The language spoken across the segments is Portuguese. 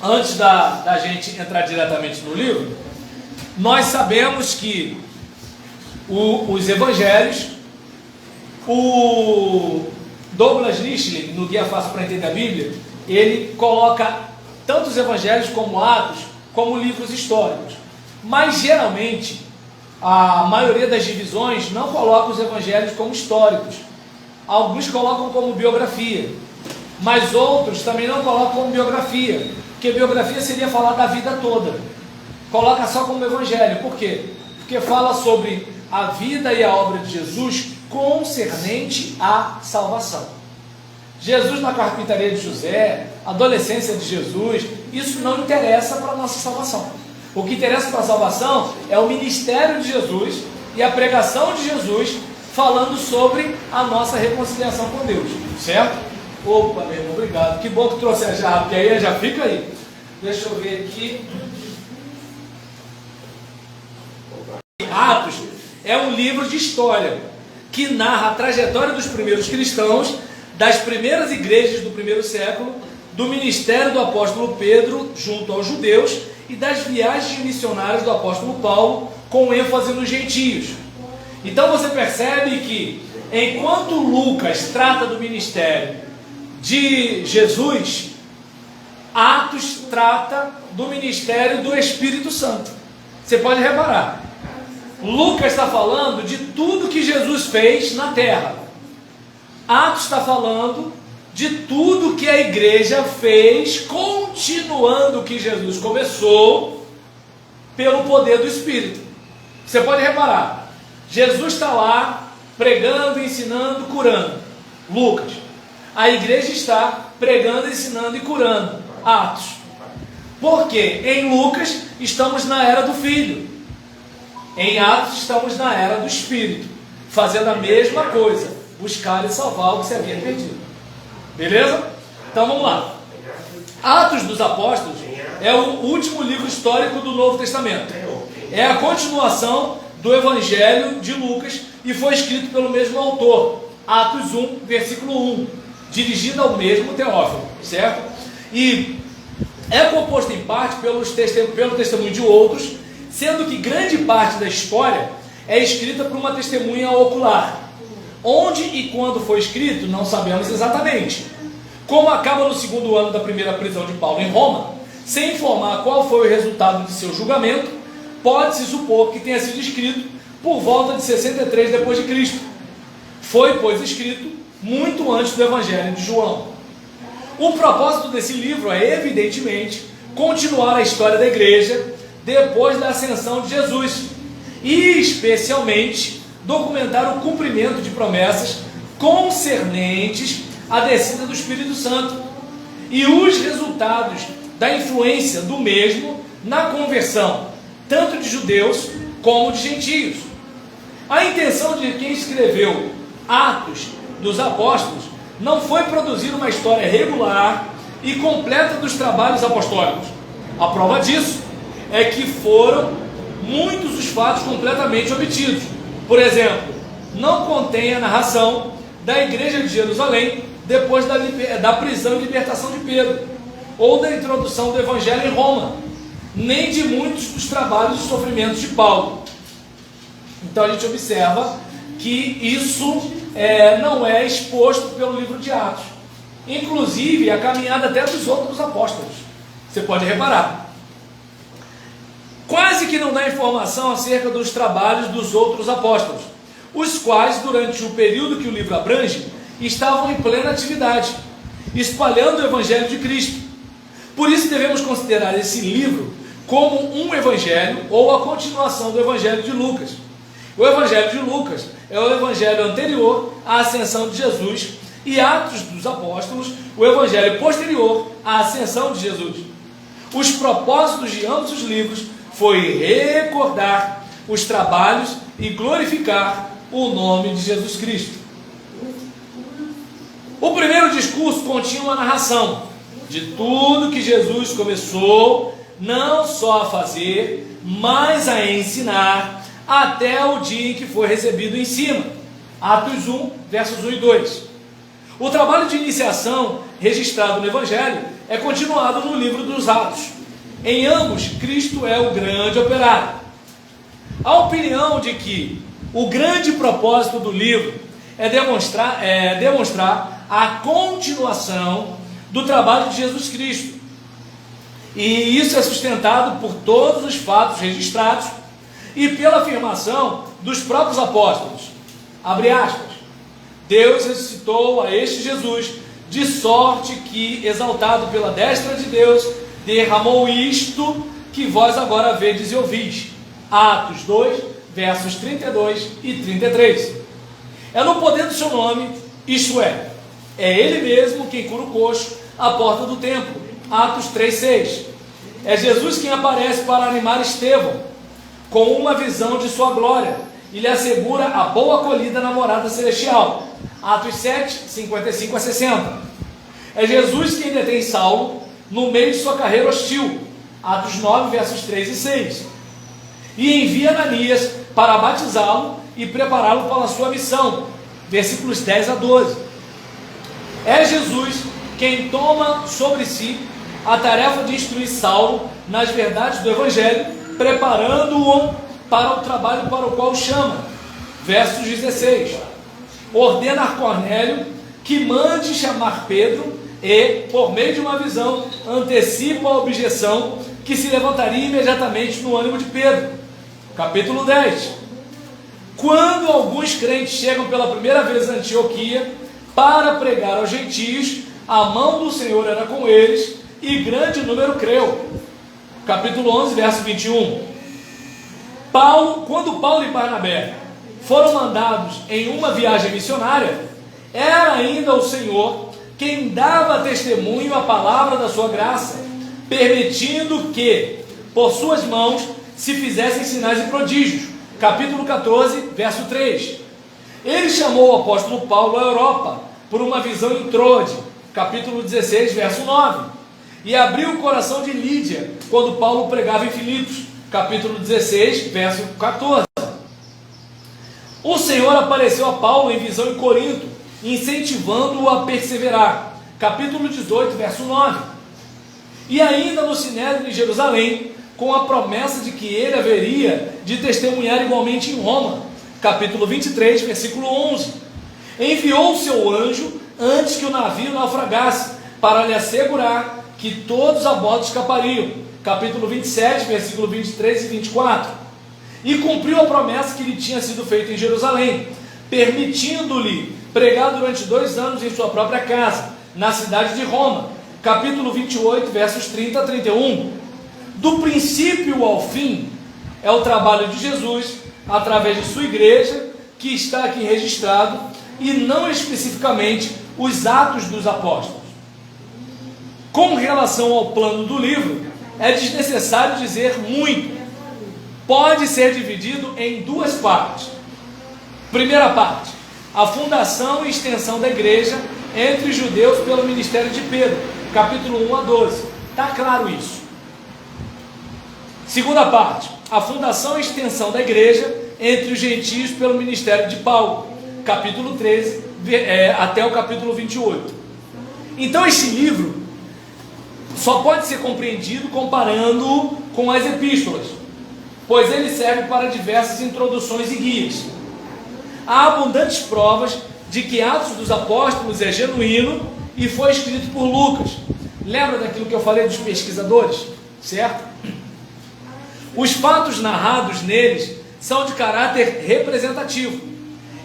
antes da gente entrar diretamente no livro, nós sabemos que os evangelhos, o Douglas Lichtler, no Guia Fácil para Entender a Bíblia, ele coloca tanto os evangelhos como Atos, como livros históricos. Mas geralmente, a maioria das divisões não coloca os evangelhos como históricos. Alguns colocam como biografia, mas outros também não colocam como biografia, porque biografia seria falar da vida toda. Coloca só como evangelho. Por quê? Porque fala sobre a vida e a obra de Jesus concernente à salvação. Jesus na carpintaria de José, a adolescência de Jesus, isso não interessa para a nossa salvação. O que interessa para a salvação é o ministério de Jesus e a pregação de Jesus falando sobre a nossa reconciliação com Deus, certo? Opa, meu irmão, obrigado. Que bom que trouxe a jarra, porque aí já fica aí. Deixa eu ver aqui. Atos é um livro de história que narra a trajetória dos primeiros cristãos, das primeiras igrejas do primeiro século, do ministério do apóstolo Pedro junto aos judeus e das viagens missionárias do apóstolo Paulo, com ênfase nos gentios. Então você percebe que, enquanto Lucas trata do ministério de Jesus, Atos trata do ministério do Espírito Santo. Você pode reparar, Lucas está falando de tudo que Jesus fez na terra. Atos está falando de tudo que a igreja fez, continuando o que Jesus começou, pelo poder do Espírito. Você pode reparar, Jesus está lá pregando, ensinando, curando. Lucas. A igreja está pregando, ensinando e curando. Atos. Porque em Lucas estamos na era do Filho. Em Atos estamos na era do Espírito, fazendo a mesma coisa, buscar e salvar o que se havia perdido. Beleza? Então vamos lá. Atos dos Apóstolos é o último livro histórico do Novo Testamento. É a continuação do Evangelho de Lucas e foi escrito pelo mesmo autor. Atos 1, versículo 1, dirigido ao mesmo Teófilo, certo? E é composto em parte pelo testemunho de outros, sendo que grande parte da história é escrita por uma testemunha ocular. Onde e quando foi escrito, não sabemos exatamente. Como acaba no segundo ano da primeira prisão de Paulo em Roma, sem informar qual foi o resultado de seu julgamento, pode-se supor que tenha sido escrito por volta de 63 depois de Cristo. Foi, pois, escrito muito antes do Evangelho de João. O propósito desse livro é, evidentemente, continuar a história da igreja depois da ascensão de Jesus e, especialmente, documentar o cumprimento de promessas concernentes à descida do Espírito Santo e os resultados da influência do mesmo na conversão, tanto de judeus como de gentios. A intenção de quem escreveu Atos dos Apóstolos não foi produzir uma história regular e completa dos trabalhos apostólicos. A prova disso é que foram muitos os fatos completamente omitidos. Por exemplo, não contém a narração da igreja de Jerusalém depois da prisão e libertação de Pedro, ou da introdução do Evangelho em Roma, nem de muitos dos trabalhos e sofrimentos de Paulo. Então a gente observa que isso não é exposto pelo livro de Atos. Inclusive a caminhada até dos outros apóstolos. Você pode reparar. Quase que não dá informação acerca dos trabalhos dos outros apóstolos, os quais, durante o período que o livro abrange, estavam em plena atividade, espalhando o Evangelho de Cristo. Por isso devemos considerar esse livro como um evangelho ou a continuação do Evangelho de Lucas. O Evangelho de Lucas é o evangelho anterior à ascensão de Jesus, e Atos dos Apóstolos, o evangelho posterior à ascensão de Jesus. Os propósitos de ambos os livros foi recordar os trabalhos e glorificar o nome de Jesus Cristo. O primeiro discurso continha uma narração de tudo que Jesus começou não só a fazer, mas a ensinar, até o dia em que foi recebido em cima. Atos 1, versos 1 e 2. O trabalho de iniciação registrado no Evangelho é continuado no livro dos Atos. Em ambos, Cristo é o grande operário. A opinião de que o grande propósito do livro é demonstrar a continuação do trabalho de Jesus Cristo. E isso é sustentado por todos os fatos registrados e pela afirmação dos próprios apóstolos. Abre aspas. Deus ressuscitou a este Jesus, de sorte que, exaltado pela destra de Deus, derramou isto que vós agora vedes e ouvis. Atos 2, versos 32 e 33. É no poder do seu nome, isto é Ele mesmo quem cura o coxo à porta do templo. Atos 3,6. É Jesus quem aparece para animar Estevão com uma visão de sua glória e lhe assegura a boa acolhida na morada celestial. Atos 7, 55 a 60. É Jesus quem detém Saulo no meio de sua carreira hostil. Atos 9, versos 3 e 6. E envia Ananias para batizá-lo e prepará-lo para a sua missão. Versículos 10 a 12. É Jesus quem toma sobre si a tarefa de instruir Saulo nas verdades do Evangelho, preparando-o para o trabalho para o qual o chama. Versos 16. Ordena a Cornélio que mande chamar Pedro e, por meio de uma visão, antecipa a objeção que se levantaria imediatamente no ânimo de Pedro. Capítulo 10. Quando alguns crentes chegam pela primeira vez a Antioquia para pregar aos gentios, a mão do Senhor era com eles e grande número creu. Capítulo 11, verso 21. Quando Paulo e Barnabé foram mandados em uma viagem missionária, era ainda o Senhor quem dava testemunho à palavra da sua graça, permitindo que, por suas mãos, se fizessem sinais e prodígios. Capítulo 14, verso 3. Ele chamou o apóstolo Paulo à Europa por uma visão em Trode. Capítulo 16, verso 9. E abriu o coração de Lídia quando Paulo pregava em Filipos. Capítulo 16, verso 14. O Senhor apareceu a Paulo em visão em Corinto, incentivando-o a perseverar. Capítulo 18, verso 9. E ainda no Sinédrio de Jerusalém, com a promessa de que ele haveria de testemunhar igualmente em Roma. Capítulo 23, versículo 11. Enviou o seu anjo antes que o navio naufragasse, para lhe assegurar que todos a bordo escapariam. Capítulo 27, versículo 23 e 24. E cumpriu a promessa que lhe tinha sido feita em Jerusalém, permitindo-lhe pregar durante 2 anos em sua própria casa, na cidade de Roma. Capítulo 28, versos 30 a 31. Do princípio ao fim, é o trabalho de Jesus, através de sua igreja, que está aqui registrado, e não especificamente os Atos dos Apóstolos. Com relação ao plano do livro, é desnecessário dizer muito. Pode ser dividido em 2 partes. Primeira parte, a fundação e extensão da igreja entre os judeus pelo ministério de Pedro, capítulo 1 a 12. Está claro isso. Segunda parte, a fundação e extensão da igreja entre os gentios pelo ministério de Paulo, capítulo 13 até o capítulo 28. Então este livro só pode ser compreendido comparando com as epístolas, pois ele serve para diversas introduções e guias. Há abundantes provas de que Atos dos Apóstolos é genuíno e foi escrito por Lucas. Lembra daquilo que eu falei dos pesquisadores? Certo? Os fatos narrados neles são de caráter representativo,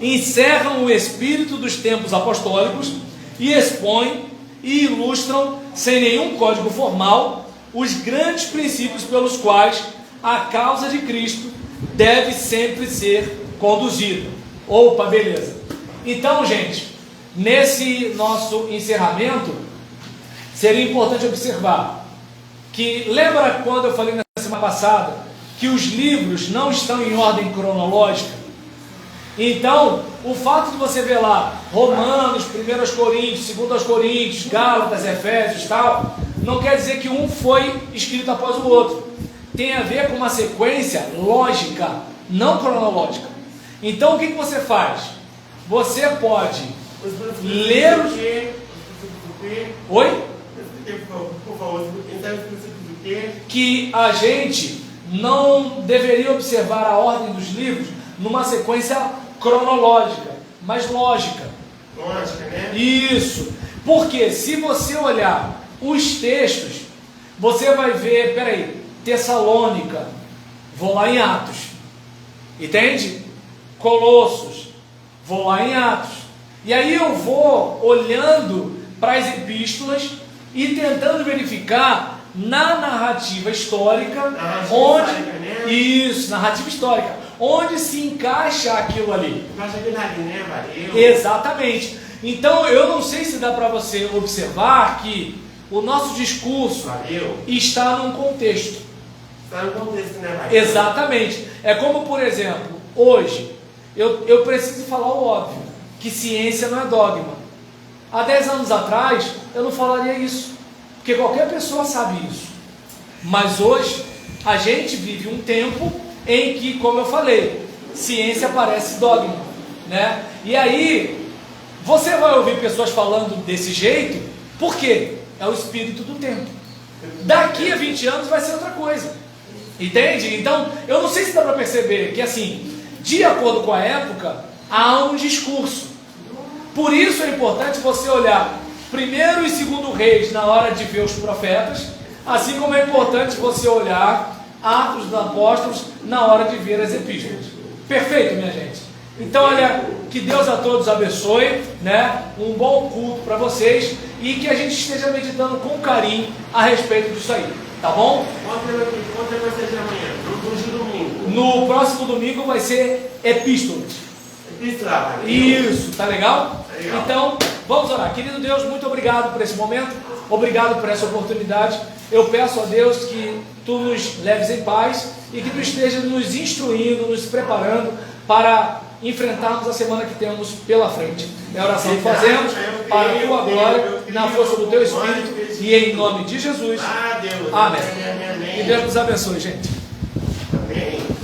encerram o espírito dos tempos apostólicos e expõem e ilustram, sem nenhum código formal, os grandes princípios pelos quais a causa de Cristo deve sempre ser conduzida. Opa, beleza. Então, gente, nesse nosso encerramento, seria importante observar que, lembra quando eu falei na semana passada que os livros não estão em ordem cronológica? Então, o fato de você ver lá Romanos, 1 Coríntios, 2 Coríntios, Gálatas, Efésios, tal, não quer dizer que um foi escrito após o outro. Tem a ver com uma sequência lógica, não cronológica. Então, o que você faz? Você pode ler... Oi? quê, por favor? Então, princípio do quê? Que a gente não deveria observar a ordem dos livros numa sequência cronológica, mas lógica. Lógica, né? Isso. Porque se você olhar os textos, você vai ver, peraí, Tessalônica, vou lá em Atos. Entende? Colossos, vou lá em Atos. E aí eu vou olhando para as epístolas e tentando verificar na narrativa histórica, narrativa histórica, onde se encaixa aquilo ali. Exatamente. Então eu não sei se dá para você observar que o nosso discurso está num contexto. Está no contexto, né, exatamente. É como, por exemplo, hoje eu preciso falar o óbvio, que ciência não é dogma. Há 10 anos atrás eu não falaria isso, porque qualquer pessoa sabe isso. Mas hoje a gente vive um tempo em que, como eu falei, ciência parece dogma, né? E aí você vai ouvir pessoas falando desse jeito, por quê? É o espírito do tempo. Daqui a 20 anos vai ser outra coisa, entende? Então eu não sei se dá para perceber que, assim, de acordo com a época, há um discurso. Por isso é importante você olhar primeiro e segundo Reis na hora de ver os profetas, assim como é importante você olhar Atos dos Apóstolos na hora de ver as epístolas. Perfeito, minha gente? Então, olha, que Deus a todos abençoe, né? Um bom culto para vocês e que a gente esteja meditando com carinho a respeito disso aí, tá bom? Quanto vai ser de amanhã? No domingo? No próximo domingo vai ser epístolas. Epístola. Isso, tá legal? Legal. Então, vamos orar. Querido Deus, muito obrigado por esse momento, obrigado por essa oportunidade. Eu peço a Deus que Tu nos leves em paz e que Tu esteja nos instruindo, nos preparando para enfrentarmos a semana que temos pela frente. É a oração que fazemos para a Tua glória, na força do Teu Espírito e em nome de Jesus. Amém. Que Deus nos abençoe, gente. Amém.